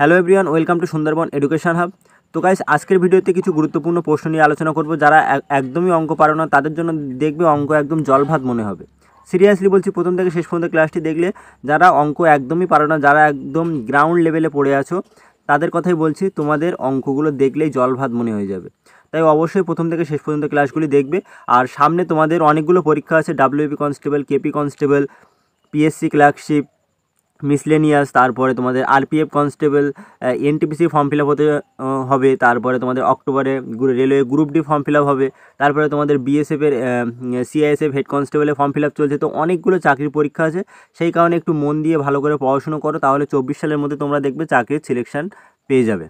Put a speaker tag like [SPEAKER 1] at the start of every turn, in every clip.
[SPEAKER 1] Hello everyone, welcome to Sundarban education hub. তো guys, আজকের ভিডিওতে কিছু গুরুত্বপূর্ণ প্রশ্ন নিয়ে আলোচনা করব। যারা একদমই অঙ্ক পারো না তাদের জন্য দেখবে অঙ্ক একদম জল ভাত মনে হবে। সিরিয়াসলি বলছি, প্রথম থেকে শেষ পর্যন্ত ক্লাসটি দেখলে যারা অঙ্ক একদমই পারো না, যারা একদম গ্রাউন্ড লেভেলে পড়ে আছো, তাদের কথাই বলছি, তোমাদের অঙ্কগুলো দেখলেই জল ভাত মনে হয়ে যাবে। তাই অবশ্যই প্রথম থেকে শেষ পর্যন্ত ক্লাসগুলি দেখবে। আর সামনে তোমাদের অনেকগুলো পরীক্ষা আছে, WP constable, KP constable, PSC clerkship, miscellaneous, তারপরে তোমাদের RPF constable, NTPC form fill up হতে হবে, তারপরে তোমাদের অক্টোবরে railway group D form fill up হবে, তারপরে তোমাদের বিএসএফের সিআইএসএফ হেড কনস্টেবলের ফর্ম ফিল আপ চলছে। তো অনেকগুলো চাকরির পরীক্ষা আছে, সেই কারণে একটু মন দিয়ে ভালো করে পড়াশুনো করো, তাহলে 24 সালের মধ্যে তোমরা দেখবে চাকরির সিলেকশন পেয়ে যাবে।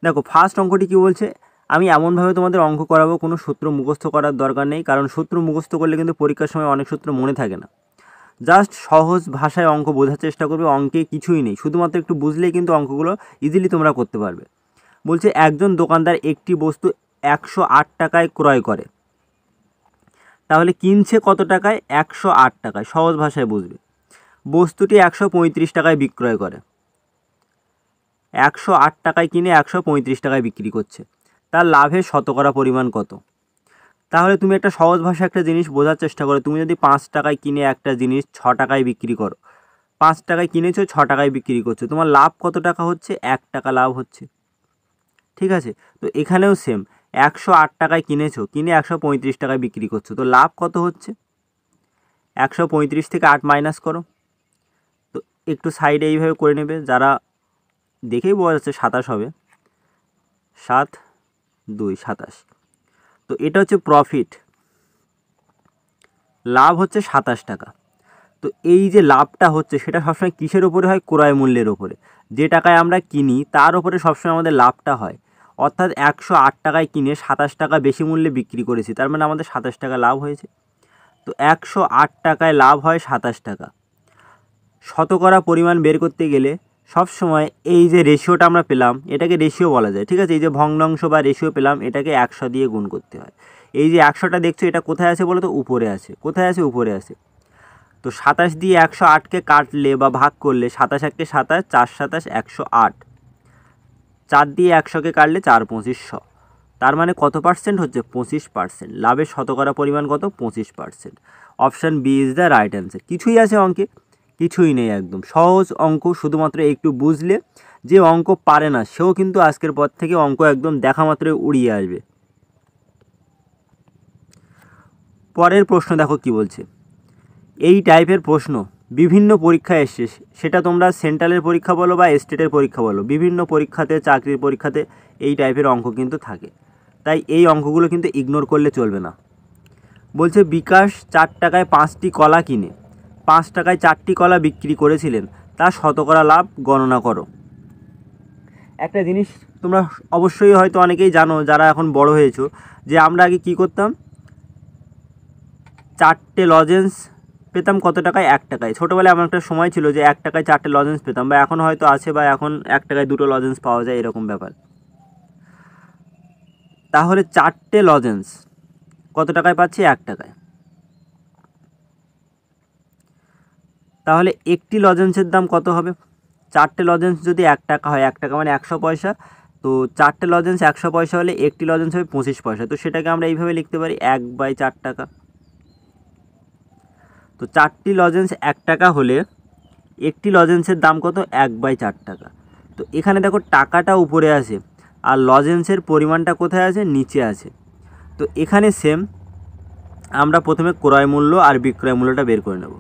[SPEAKER 1] দেখো, ফার্স্ট অঙ্কটি কী বলছে, আমি এমনভাবে তোমাদের অঙ্ক করাবো, কোনো সূত্র মুখস্থ করার দরকার নেই, কারণ সূত্র মুখস্থ করলে কিন্তু পরীক্ষার সময় অনেক সূত্র মনে থাকে না। জাস্ট সহজ ভাষায় অঙ্ক বোঝার চেষ্টা করবে, অঙ্কে কিছুই নেই, শুধুমাত্র একটু বুঝলেই কিন্তু অঙ্কগুলো ইজিলি তোমরা করতে পারবে। বলছে একজন দোকানদার একটি বস্তু 108 টাকায় ক্রয় করে, তাহলে কিনছে কত টাকায়? 108 টাকায়। সহজ ভাষায় বুঝবে। বস্তুটি 135 টাকায় বিক্রয় করে, 108 টাকায় কিনে 135 টাকায় বিক্রি করছে, তার লাভের শতকরা পরিমাণ কত? তাহলে তুমি একটা সহজ ভাষায় একটা জিনিস বোঝার চেষ্টা করো। তুমি যদি 5 টাকায় কিনে একটা জিনিস 6 টাকায় বিক্রি করো, 5 টাকায় কিনেছো, 6 টাকায় বিক্রি করছো, তোমার লাভ কত টাকা হচ্ছে? 1 টাকা লাভ হচ্ছে। ঠিক আছে, তো এখানেও সেম, 108 টাকায় কিনেছো, কিনে 135 টাকায় বিক্রি করছো, তো লাভ কত হচ্ছে? 135 থেকে 8 মাইনাস করো। তো একটু সাইডে এইভাবে করে নেবে, যারা দেখেই বোঝা যাচ্ছে 27 হবে, 7 2 27। তো এটা হচ্ছে প্রফিট, লাভ হচ্ছে 27 টাকা। তো এই যে লাভটা হচ্ছে সেটা সবসময় কিসের ওপরে হয়? ক্রয় মূল্যের ওপরে। যে টাকায় আমরা কিনি তার ওপরে সবসময় আমাদের লাভটা হয়। অর্থাৎ 108 টাকায় কিনে 27 টাকা বেশি মূল্যে বিক্রি করেছি, তার মানে আমাদের 27 টাকা লাভ হয়েছে। তো 108 টাকায় লাভ হয় 27 টাকা। শতকরা পরিমাণ বের করতে গেলে সবসময় এই যে রেশিওটা আমরা পেলাম, এটাকে রেশিও বলা যায়। ঠিক আছে, এই যে ভগ্নাংশ বা রেশিও পেলাম, এটাকে 100 দিয়ে গুণ করতে হয়। এই যে 100টা দেখছো, এটা কোথায় আছে বলো তো? উপরে আছে। কোথায় আছে? উপরে আছে। তো 27 দিয়ে 108কে কাটলে বা ভাগ করলে, 27 1 27, 4 27 108, 4 দিয়ে 100কে কাটলে 4 25 100, তার মানে কত পার্সেন্ট হচ্ছে? 25%। লাভের শতকরা পরিমাণ কত? 25%। Option B is the right answer. কিছুই আছে অঙ্কে? কিছুই নেই, একদম সহজ অঙ্ক। শুধুমাত্র একটু বুঝলে, যে অঙ্ক পারে না সেও কিন্তু আজকের পর থেকে অঙ্ক একদম দেখা মাত্রই উড়িয়ে আসবে। পরের প্রশ্ন দেখো কি বলছে। এই টাইপের প্রশ্ন বিভিন্ন পরীক্ষায় এসছে, সেটা তোমরা সেন্ট্রালের পরীক্ষা বলো বা স্টেটের পরীক্ষা বলো, বিভিন্ন পরীক্ষাতে, চাকরির পরীক্ষাতে এই টাইপের অঙ্ক কিন্তু থাকে। তাই এই অঙ্কগুলো কিন্তু ইগনোর করলে চলবে না। বলছে বিকাশ 4 টাকায় 5টি কলা কিনে 5 টাকায় 4টি কলা বিক্রি করেছিলেন, তার শতকরা লাভ গণনা করো। একটা জিনিস তোমরা অবশ্যই হয়তো অনেকেই জানো, যারা এখন বড় হয়েছো, যে আমরা আগে কি করতাম? 4টে লজেন্স পেতাম কত টাকায়? 1 টাকায়। ছোটোবেলায় এমন একটা সময় ছিল যে 1 টাকায় 4টে লজেন্স পেতাম, বা এখন হয়তো আছে, বা এখন 1 টাকায় 2টো লজেন্স পাওয়া যায়, এরকম ব্যাপার। তাহলে 4টে লজেন্স কত টাকায় পাচ্ছি? 1 টাকায়। তাহলে একটি লজেন্সের দাম কত হবে? 4টে লজেন্স যদি 1 টাকা হয়, 1 টাকা মানে 100 পয়সা, তো 4টে লজেন্স 100 পয়সা হলে একটি লজেন্স হবে 25 পয়সা। তো সেটাকে আমরা এইভাবে লিখতে পারি 1/4 টাকা। তো 4টি লজেন্স 1 টাকা হলে একটি লজেন্সের দাম কত? 1/4 টাকা। তো এখানে দেখো টাকাটা উপরে আছে, আর লজেন্সের পরিমাণটা কোথায় আছে? নিচে আছে। তো এখানে সেম, আমরা প্রথমে ক্রয় মূল্য আর বিক্রয় মূল্যটা বের করে নেব।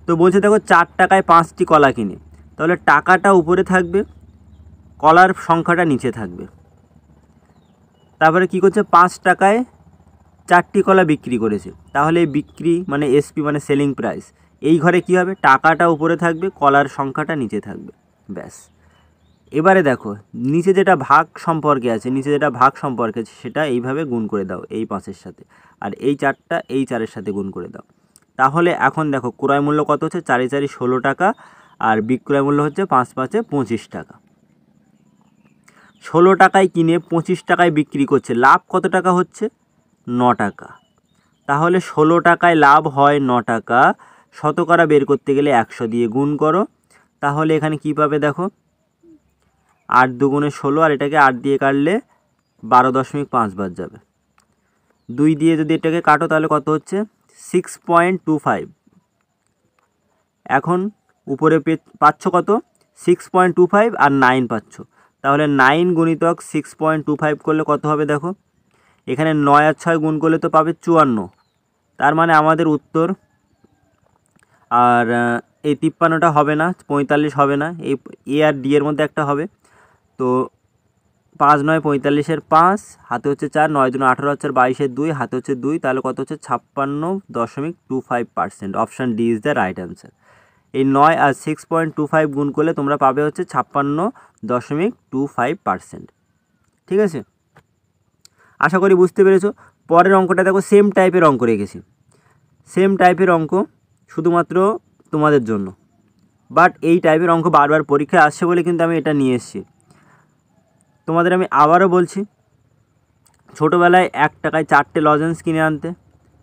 [SPEAKER 1] তো বলছে দেখো 4 টাকায় 5টি কলা কিনে, তাহলে টাকাটা উপরে থাকবে, কলার সংখ্যাটা নিচে থাকবে। তারপরে কি করছে? 5 টাকায় 4টি কলা বিক্রি করেছে, তাহলে বিক্রি মানে এসপি মানে সেলিং প্রাইস, এই ঘরে কি হবে? টাকাটা উপরে থাকবে, কলার সংখ্যাটা নিচে থাকবে, ব্যাস। এবারে দেখো নিচে যেটা ভাগ সম্পর্কে আছে, সেটা এইভাবে গুণ করে দাও এই 5-এর সাথে, আর এই 4টা এই 4-এর সাথে গুণ করে দাও। তাহলে এখন দেখো ক্রয় মূল্য কত হচ্ছে? 4 4 16 টাকা, আর বিক্রয় মূল্য হচ্ছে 5 5 25 টাকা। 16 টাকায় কিনে 25 টাকায় বিক্রি করছে, লাভ কত টাকা হচ্ছে? 9 টাকা। তাহলে 16 টাকায় লাভ হয় 9 টাকা, শতকরা বের করতে গেলে 100 দিয়ে গুণ করো, তাহলে এখানে কি পাবে দেখো, 8 দুগুণে 16, আর এটাকে 8 দিয়ে কাটলে 12.5 বার যাবে। 2 দিয়ে যদি এটাকে কাটো তাহলে কত হচ্ছে 6.25। এখন উপরে পাচ্ছ কত 6.25 আর 9 পাচ্ছ, তাহলে 9 গুণিতক 6.25 করলে কত হবে দেখো, এখানে 9 আর 6 গুণ করলে তো পাবে 54। তার মানে আমাদের উত্তর আর এই 53টা হবে না, 45 হবে না, এই এ আর ডি এর মধ্যে একটা হবে। তো 5 9 45-এর 5, হাতে হচ্ছে 4, 9 2 18 হচ্ছে 22-এর 2, হাতে হচ্ছে 2, তাহলে কত হচ্ছে 56.25%। Option D is the right answer. এই 9 আর 6.25 গুণ করলে তোমরা পাবে হচ্ছে 56.25%। ঠিক আছে, আশা করি বুঝতে পেরেছো। পরের অঙ্কটা দেখো, সেম টাইপের অঙ্ক রেখেছি, সেম টাইপের অঙ্ক শুধুমাত্র তোমাদের জন্য। বাট এই টাইপের অঙ্ক বারবার পরীক্ষায় আসছে বলে কিন্তু আমি এটা নিয়ে এসেছি। তোমাদের আমি আবারও বলছি, ছোটোবেলায় 1 টাকায় 4টে লজেন্স কিনে আনতে,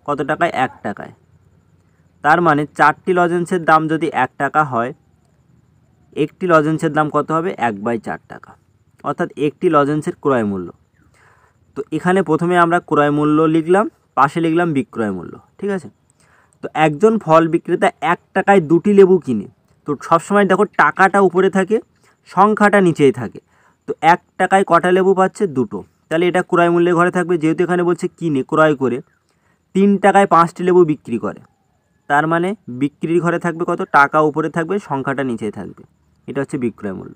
[SPEAKER 1] কত টাকায় 1 টাকায়। তার মানে 4টি লজেন্সের দাম যদি 1 টাকা হয়, একটি লজেন্সের দাম কত হবে 1/4 টাকা, অর্থাৎ একটি লজেন্সের ক্রয় মূল্য। তো এখানে প্রথমে আমরা ক্রয় মূল্য লিখলাম, পাশে লিখলাম বিক্রয় মূল্য। ঠিক আছে, তো একজন ফল বিক্রেতা 1 টাকায় 2টি লেবু কিনে, তো সবসময় দেখো টাকাটা উপরে থাকে, সংখ্যাটা নিচেই থাকে। তো 1 টাকায় কটা লেবু পাচ্ছে 2টো, তাহলে এটা ক্রয় মূল্যের ঘরে থাকবে। যেহেতু এখানে বলছে কিনে, ক্রয় করে 3 টাকায় 5টি লেবু বিক্রি করে, তার মানে বিক্রির ঘরে থাকবে কত, টাকা উপরে থাকবে, সংখ্যাটা নিচেই থাকবে। এটা হচ্ছে বিক্রয় মূল্য।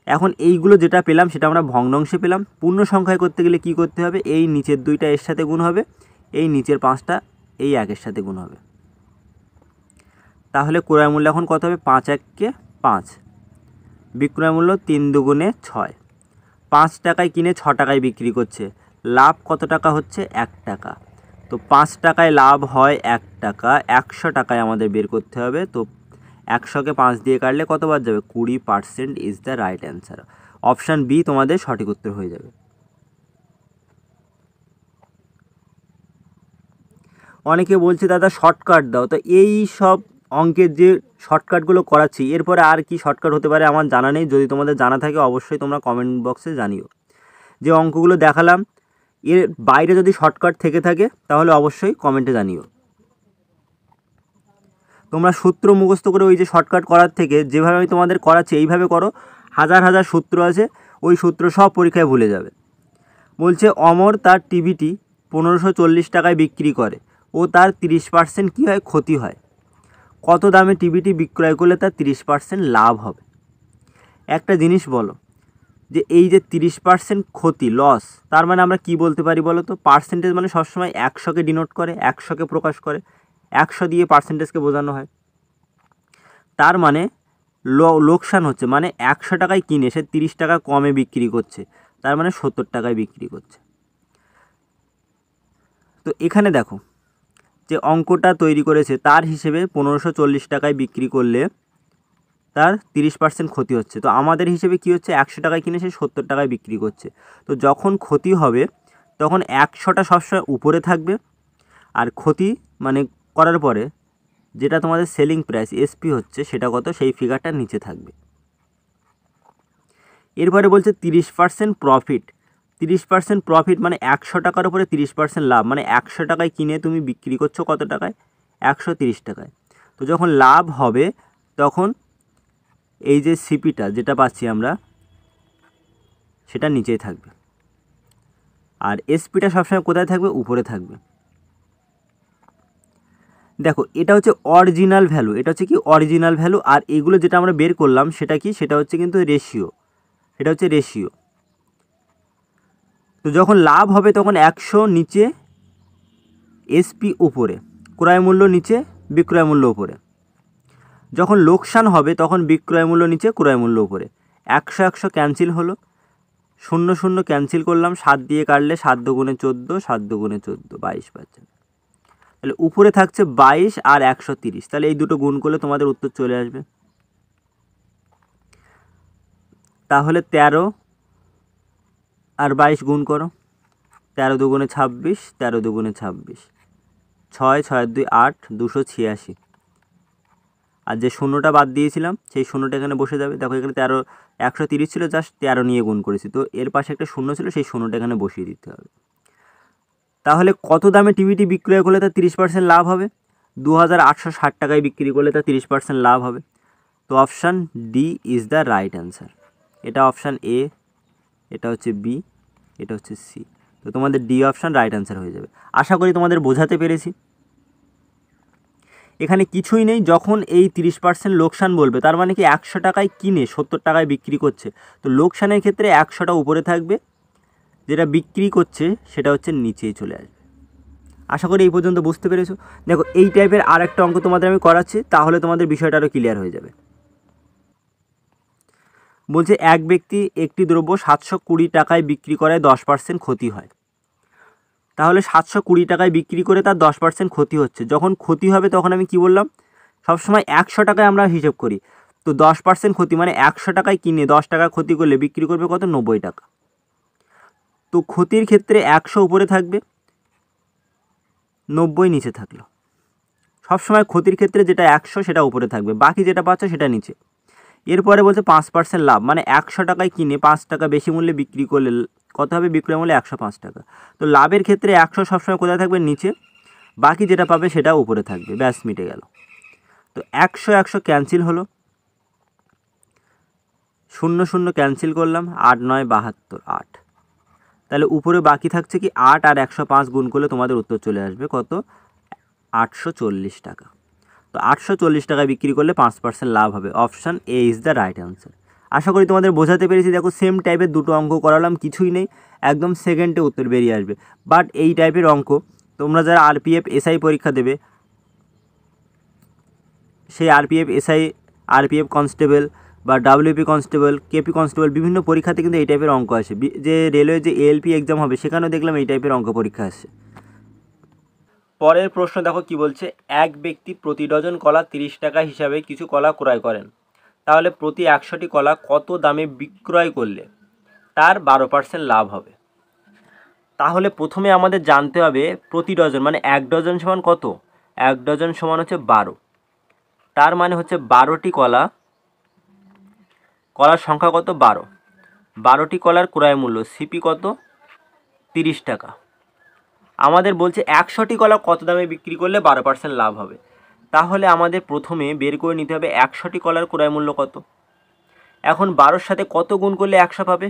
[SPEAKER 1] এখন এইগুলো যেটা পেলাম সেটা আমরা ভগ্নাংশে পেলাম। পূর্ণ সংখ্যায় করতে গেলে কি করতে হবে, এই নিচের 2টা এর সাথে গুণ হবে, এই নিচের 5টা এই 1-এর সাথে গুণ হবে। তাহলে ক্রয় মূল্য এখন কত হবে, 5 1-কে 5, বিক্রয় মূল্য 3 দুগুণে 6। 5 টাকায় কিনে 6 টাকায় বিক্রি করছে, লাভ কত টাকা হচ্ছে 1 টাকা। তো 5 টাকায় লাভ হয় 1 টাকা, 100 টাকায় আমাদের বের করতে হবে। তো 100-কে 5 দিয়ে কাটলে কতবার যাবে, 20% is the right answer. Option B তোমাদের সঠিক উত্তর হয়ে যাবে। অনেকে বলছে দাদা শর্টকাট দাও, তো এই সব অঙ্কের যে শর্টকাটগুলো করাচ্ছি, এরপরে আর কি শর্টকাট হতে পারে আমার জানা নেই। যদি তোমাদের জানা থাকে অবশ্যই তোমরা কমেন্ট বক্সে জানিও। যে অঙ্কগুলো দেখালাম এর বাইরে যদি শর্টকাট থেকে থাকে তাহলে অবশ্যই কমেন্টে জানিও। তোমরা সূত্র মুখস্থ করে ওই যে শর্টকাট করার থেকে যেভাবে আমি তোমাদের করাচ্ছি এইভাবে করো, হাজার হাজার সূত্র আছে, ওই সূত্র সব পরীক্ষায় ভুলে যাবে। বলছে অমর তার টিভিটি 1540 টাকায় বিক্রি করে ও তার 30% কী হয়, ক্ষতি হয়। কত দামে টিভিটি বিক্রয় করলে তার 30% লাভ হবে। একটা জিনিস বলো, যে এই যে 30% ক্ষতি, লস, তার মানে আমরা কি বলতে পারি বলো তো, পার্সেন্টেজ মানে সবসময় 100-কে ডিনোট করে, 100-কে প্রকাশ করে, 100 দিয়ে পার্সেন্টেজকে বোঝানো হয়। তার মানে লোকসান হচ্ছে, মানে 100 টাকায় কিনে সে 30 টাকা কমে বিক্রি করছে, তার মানে 70 টাকায় বিক্রি করছে। তো এখানে দেখো যে অঙ্কটা তৈরি করেছে তার হিসেবে 1540 টাকায় বিক্রি করলে তার 30% ক্ষতি হচ্ছে। তো আমাদের হিসেবে কি হচ্ছে, 100 টাকায় কিনে সে 70 টাকায় বিক্রি করছে। তো যখন ক্ষতি হবে তখন 100টা সবসময় উপরে থাকবে, আর ক্ষতি মানে করার পরে যেটা তোমাদের সেলিং প্রাইস এসপি হচ্ছে সেটা কত, সেই ফিগারটা নিচে থাকবে। এরপরে বলছে 30% প্রফিট। 30% প্রফিট মানে 100 টাকার উপরে 30% লাভ, মানে 100 টাকায় কিনে তুমি বিক্রি করছো কত টাকায়, 130 টাকায়। তো যখন লাভ হবে তখন এই যে সিপিটা যেটা পাচ্ছি আমরা সেটা নিচেই থাকবে, আর এসপিটা সবসময় কোথায় থাকবে, উপরে থাকবে। দেখো এটা হচ্ছে অরিজিনাল ভ্যালু, এটা হচ্ছে কি অরিজিনাল ভ্যালু, আর এগুলো যেটা আমরা বের করলাম সেটা কি, সেটা হচ্ছে কিন্তু রেশিও, এটা হচ্ছে রেশিও। তো যখন লাভ হবে তখন 100 নিচে, এসপি উপরে, ক্রয় মূল্য নিচে, বিক্রয় মূল্য উপরে। যখন লোকসান হবে তখন বিক্রয় মূল্য নিচে, ক্রয় মূল্য উপরে। 100 100 ক্যান্সেল হলো, 0 0 ক্যান্সেল করলাম, 7 দিয়ে কাটলে 7 দুগুণে 14, 7 দুগুণে 14, 22 পাচ্ছে। তাহলে উপরে থাকছে 22 আর 130, তাহলে এই দুটো গুণ করলে তোমাদের উত্তর চলে আসবে। তাহলে 13 আর 22 গুণ করো, 13 দুগুণে 26, 13 দুগুণে 26, 6 6 2 8, 286। আর যে শূন্যটা বাদ দিয়েছিলাম সেই শূন্যটা এখানে বসে যাবে। দেখো এখানে 130 ছিল, জাস্ট 13 নিয়ে গুণ করেছি, তো এর পাশে একটা শূন্য ছিল, সেই শূন্যটা এখানে বসিয়ে দিতে হবে। তাহলে কত দামে টিভিটি বিক্রয় করলে তার 30% লাভ হবে? 2860 টাকায় বিক্রি করলে তার 30% লাভ হবে। তো option D is the right answer. এটা অপশান এ, এটা হচ্ছে বি, এটা হচ্ছে সি। তো তোমাদের ডি অপশান রাইট অ্যান্সার হয়ে যাবে। আশা করি তোমাদের বোঝাতে পেরেছি। এখানে কিছুই নেই, যখন এই 30% লোকসান বলবে তার মানে কি 100 টাকায় কিনে 70 টাকায় বিক্রি করছে, তো লোকসানের ক্ষেত্রে 100টা উপরে থাকবে, যেটা বিক্রি করছে সেটা হচ্ছে নিচেই চলে আসবে। আশা করি এই পর্যন্ত বুঝতে পেরেছো। দেখো এই টাইপের আর একটা অঙ্ক তোমাদের আমি করাচ্ছি, তাহলে তোমাদের বিষয়টা আরও ক্লিয়ার হয়ে যাবে। বলছে এক ব্যক্তি একটি দ্রব্য 720 টাকায় বিক্রি করায় 10% ক্ষতি হয়। তাহলে 720 টাকায় বিক্রি করে তার 10% ক্ষতি হচ্ছে। যখন ক্ষতি হবে তখন আমি কি বললাম, সবসময় 100 টাকায় আমরা হিসেব করি। তো 10% ক্ষতি মানে 100 টাকায় কিনে 10 টাকা ক্ষতি করলে বিক্রি করবে কত? 90 টাকা। তো ক্ষতির ক্ষেত্রে 100 উপরে থাকবে, 90 নিচে থাকলো। সবসময় ক্ষতির ক্ষেত্রে যেটা 100 সেটা উপরে থাকবে, বাকি যেটা পাচ্ছ সেটা নিচে। এরপরে বলছে 5% লাভ, মানে 100 টাকায় কিনে 5 টাকা বেশি মূল্যে বিক্রি করলে কত হবে? বিক্রয় মূল্য 105 টাকা। তো লাভের ক্ষেত্রে 100 সবসময় কোথায় থাকবে? নিচে, বাকি যেটা পাবে সেটা উপরে থাকবে। ব্যাস মিটে গেল। তো 100 100 ক্যান্সেল হলো, 0 0 ক্যান্সেল করলাম, 8 9 72, 8। তাহলে উপরে বাকি থাকছে কি 8 আর 105 গুণ করলে তোমাদের উত্তর চলে আসবে কত? 840 টাকা। তো 840 টাকায় বিক্রি করলে 5% লাভ হবে। Option A is the right answer. আশা করি তোমাদের বোঝাতে পেরেছি। দেখো সেম টাইপের দুটো অঙ্ক করালাম, কিছুই নেই, একদম সেকেন্ডে উত্তর বেরিয়ে আসবে। বাট এই টাইপের অঙ্ক তোমরা যারা আরপিএফ এসআই পরীক্ষা দেবে, সেই আরপিএফ এসআই, আরপিএফ কনস্টেবল বা ডাব্লিউপি কনস্টেবল, কেপি কনস্টেবল বিভিন্ন পরীক্ষাতে কিন্তু এই টাইপের অঙ্ক আসে। যে রেলওয়ে যে এএলপি এক্সাম হবে সেখানেও দেখলাম এই টাইপের অঙ্ক পরীক্ষা আসে। পরের প্রশ্ন দেখো কি বলছে, এক ব্যক্তি প্রতি ডজন কলা 30 টাকা হিসাবে কিছু কলা ক্রয় করেন। তাহলে প্রতি 100টি কলা কত দামে বিক্রয় করলে তার 12% লাভ হবে? তাহলে প্রথমে আমাদের জানতে হবে প্রতি ডজন মানে 1 ডজন সমান কত? 1 ডজন সমান হচ্ছে 12। তার মানে হচ্ছে 12টি কলা, কলার সংখ্যা কত? 12। 12টি কলার ক্রয় মূল্য সিপি কত? 30 টাকা। আমাদের বলছে 100টি কলা কত দামে বিক্রি করলে 12% লাভ হবে। তাহলে আমাদের প্রথমে বের করে নিতে হবে 100টি কলার ক্রয় মূল্য কত। এখন 12-র সাথে কত গুণ করলে 100 পাবে?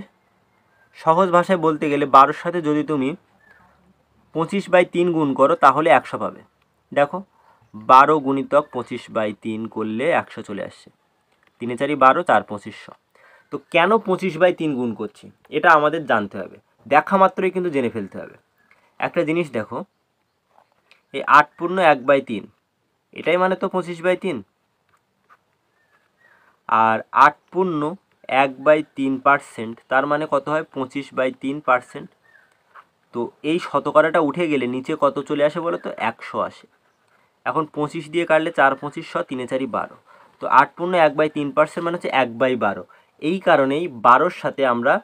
[SPEAKER 1] সহজ ভাষায় বলতে গেলে 12-র সাথে যদি তুমি 25/3 গুণ করো তাহলে 100 পাবে। দেখো 12 গুণিতক 25/3 করলে 100 চলে আসছে। 3 4 12, 4 2500। তো কেন 25/3 গুণ করছি এটা আমাদের জানতে হবে, দেখা মাত্রই কিন্তু জেনে ফেলতে হবে। একটা জিনিস দেখো, এই 8 পূর্ণ 1/3 এটাই মানে তো 25/3, আর 8 পূর্ণ 1/3% তার মানে কত হয়? 25/3%। তো এই শতকরাটা উঠে গেলে নিচে কত চলে আসে বলো তো? 100 আসে। এখন 25 দিয়ে কাটলে 4 25 100, 3 4 12। তো 8 পূর্ণ 1/3% মানে হচ্ছে 1/12। এই কারণেই 12-র সাথে আমরা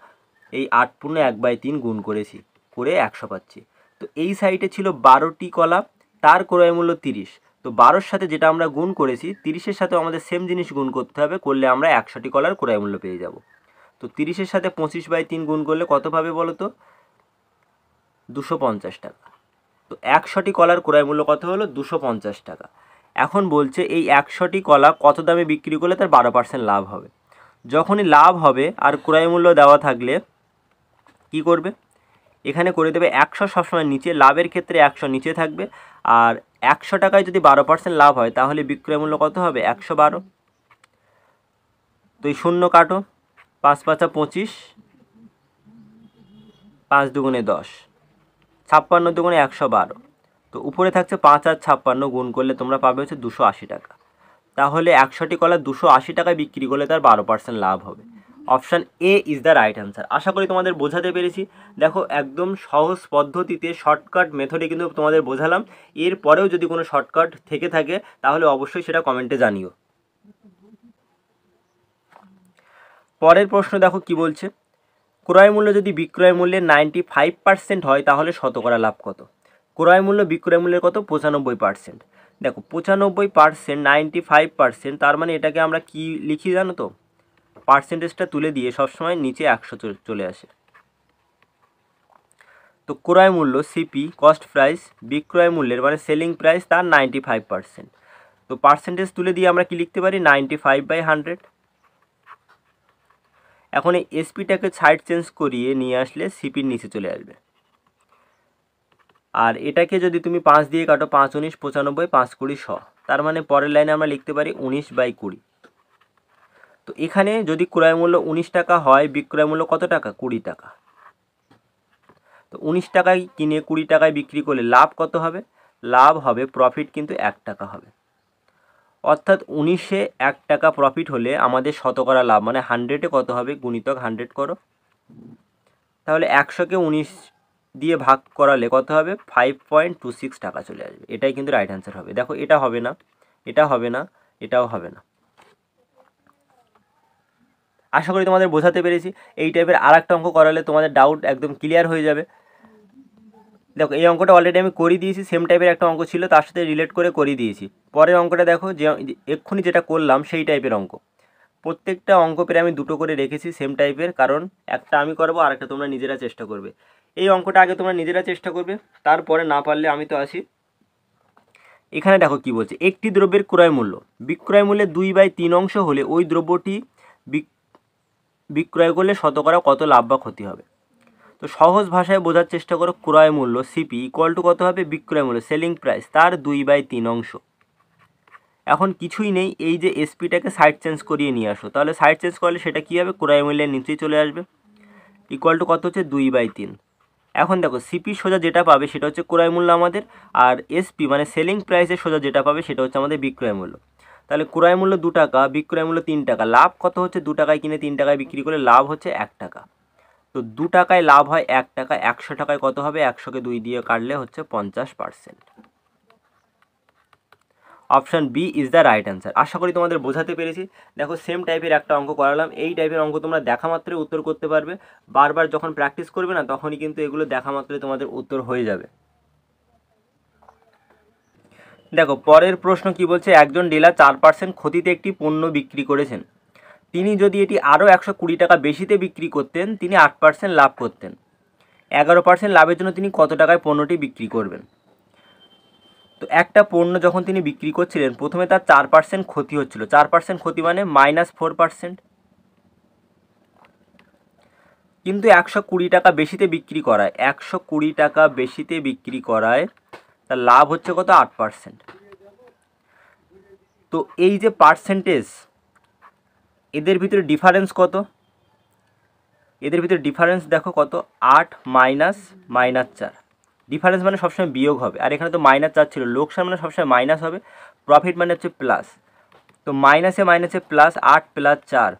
[SPEAKER 1] এই 8 পূর্ণ 1/3 গুণ করেছি, করে 100 পাচ্ছি। তো এই সাইডে ছিল 12টি কলা, তার ক্রয় মূল্য 30। তো 12-র সাথে যেটা আমরা গুণ করেছি 30-এর সাথে আমাদের সেম জিনিস গুণ করতে হবে, করলে আমরা 100টি কলার ক্রয় মূল্য পেয়ে যাব। তো 30-এর সাথে 25/3 গুণ করলে কত পাবে বলো তো? 250 টাকা। তো 100টি কলার ক্রয় মূল্য কত হলো? 250 টাকা। এখন বলছে এই 100টি কলা কত দামে বিক্রি করলে তার 12% লাভ হবে। যখনই লাভ হবে আর ক্রয় মূল্য দেওয়া থাকলে কি করবে? এখানে করে দেবে 100 সবসময় নিচে, লাভের ক্ষেত্রে 100 নিচে থাকবে। আর 100 টাকায় যদি 12% লাভ হয় তাহলে বিক্রয় মূল্য কত হবে? 112। তো এই শূন্য কাটো, 5 5 25, 5 দুগুণে 10, 56 দুগুণে 112। তো উপরে থাকছে 5 আর 56 গুণ করলে তোমরা পাবে হচ্ছে 280 টাকা। তাহলে 100টি কলা 280 টাকায় বিক্রি করলে তার 12% লাভ হবে। Option A is the right answer. আশা করি তোমাদের বোঝাতে পেরেছি। দেখো একদম সহজ পদ্ধতিতে শর্টকাট মেথডে কিন্তু তোমাদের বোঝালাম। এরপরেও যদি কোনো শর্টকাট থেকে থাকে তাহলে অবশ্যই সেটা কমেন্টে জানিও। পরের প্রশ্ন দেখো কি বলছে, ক্রয় মূল্য যদি বিক্রয় মূল্যের 95% হয় তাহলে শতকরা লাভ কত? ক্রয় মূল্য বিক্রয় মূল্যের কত? 95%। দেখো 95%, 95%, তার মানে এটাকে আমরা কি লিখি জানো তো, পার্সেন্টেজটা তুলে দিয়ে সবসময় নিচে 100 চলে আসে। তো ক্রয় মূল্য সিপি, কস্ট প্রাইস, বিক্রয় মূল্যের মানে সেলিং প্রাইস তার 95%। তো পার্সেন্টেজ তুলে দিয়ে আমরা কি লিখতে পারি, 95/100। এখন এই এসপিটাকে সাইড চেঞ্জ করিয়ে নিয়ে আসলে সিপির নিচে চলে আসবে। আর এটাকে যদি তুমি 5 দিয়ে কাটো, 5 19 95, 5 20 100, তার মানে পরের লাইনে আমরা লিখতে পারি 19/20। তো এখানে যদি ক্রয় মূল্য 19 টাকা হয়, বিক্রয় মূল্য কত টাকা, 20 টাকা। তো 19 টাকায় কিনে 20 টাকায় বিক্রি করলে লাভ কত হবে, লাভ হবে প্রফিট কিন্তু 1 টাকা হবে। অর্থাৎ 19-এ 1 টাকা প্রফিট হলে আমাদের শতকরা লাভ মানে 100-এ কত হবে, গুণিতক 100 করো, তাহলে 100-কে 19 দিয়ে ভাগ করালে কত হবে, 5.26 টাকা চলে আসবে। এটাই কিন্তু রাইট অ্যান্সার হবে। দেখো এটা হবে না, এটা হবে না, এটাও হবে না। আশা করি তোমাদের বোঝাতে পেরেছি। এই টাইপের আর একটা অঙ্ক করালে তোমাদের ডাউট একদম ক্লিয়ার হয়ে যাবে। দেখো এই অঙ্কটা অলরেডি আমি করে দিয়েছি, সেম টাইপের একটা অঙ্ক ছিল, তার সাথে রিলেট করে দিয়েছি। পরের অঙ্কটা দেখো, যে এক্ষুনি যেটা করলাম সেই টাইপের অঙ্ক। প্রত্যেকটা অঙ্ক পেরে আমি দুটো করে রেখেছি সেম টাইপের, কারণ একটা আমি করবো আর একটা তোমরা নিজেরা চেষ্টা করবে। এই অঙ্কটা আগে তোমরা নিজেরা চেষ্টা করবে, তারপরে না পারলে আমি তো আসি। এখানে দেখো কি বলছে, একটি দ্রব্যের ক্রয় মূল্য বিক্রয় মূল্যের 2/3 অংশ হলে ওই দ্রব্যটি বিক্রয় করলে শতকরা কত লাভ বা ক্ষতি হবে। তো সহজ ভাষায় বোঝার চেষ্টা করো, ক্রয় মূল্য সিপি ইকুয়াল টু কত হবে, বিক্রয় মূল্য সেলিং প্রাইস তার 2/3 অংশ। এখন কিছুই নেই, এই যে এসপিটাকে সাইড চেঞ্জ করিয়ে নিয়ে আসো, তাহলে সাইড চেঞ্জ করলে সেটা কী হবে, ক্রয় মূল্যের নিচেই চলে আসবে। ইকুয়াল টু কত হচ্ছে, 2/3। এখন দেখো সিপি সোজা যেটা পাবে সেটা হচ্ছে ক্রয় মূল্য আমাদের, আর এসপি মানে সেলিং প্রাইসে সোজা যেটা পাবে সেটা হচ্ছে আমাদের বিক্রয় মূল্য। তাহলে ক্রয় মূল্য 2 টাকা, বিক্রয় মূল্য 3 টাকা, লাভ কত হচ্ছে, 2 টাকায় কিনে 3 টাকায় বিক্রি করলে লাভ হচ্ছে 1 টাকা। তো 2 টাকায় লাভ হয় 1 টাকা, 100 টাকায় কত হবে, 100-কে 2 দিয়ে কাটলে হচ্ছে 50%। Option B is the right answer. আশা করি তোমাদের বোঝাতে পেরেছি। দেখো সেম টাইপের একটা অঙ্ক করালাম, এই টাইপের অঙ্ক তোমরা দেখা মাত্রই উত্তর করতে পারবে। বারবার যখন প্র্যাকটিস করবে না তখনই কিন্তু এগুলো দেখা মাত্রই তোমাদের উত্তর হয়ে যাবে। দেখো পরের প্রশ্ন কি বলছে, একজন ডিলার 4% ক্ষতিতে একটি পণ্য বিক্রি করেছেন। তিনি যদি এটি আরও 120 টাকা বেশিতে বিক্রি করতেন, তিনি 8% লাভ করতেন। 11% লাভের জন্য তিনি কত টাকায় পণ্যটি বিক্রি করবেন। তো একটা পণ্য যখন তিনি বিক্রি করছিলেন, প্রথমে তার 4% ক্ষতি হচ্ছিল। 4% ক্ষতি মানে -4%। কিন্তু 120 টাকা বেশিতে বিক্রি করায়, 120 টাকা বেশিতে বিক্রি করায় তার লাভ হচ্ছে কত, 8%। তো এই যে পার্সেন্টেজ, এদের ভিতরে ডিফারেন্স কত, এদের ভিতরে ডিফারেন্স দেখো কত, 8 -4। ডিফারেন্স মানে সবসময় বিয়োগ হবে, আর এখানে তো -4 ছিল, লোকসান মানে সবসময় মাইনাস হবে, প্রফিট মানে হচ্ছে প্লাস। তো মাইনাসে মাইনাসে প্লাস, 8 + 4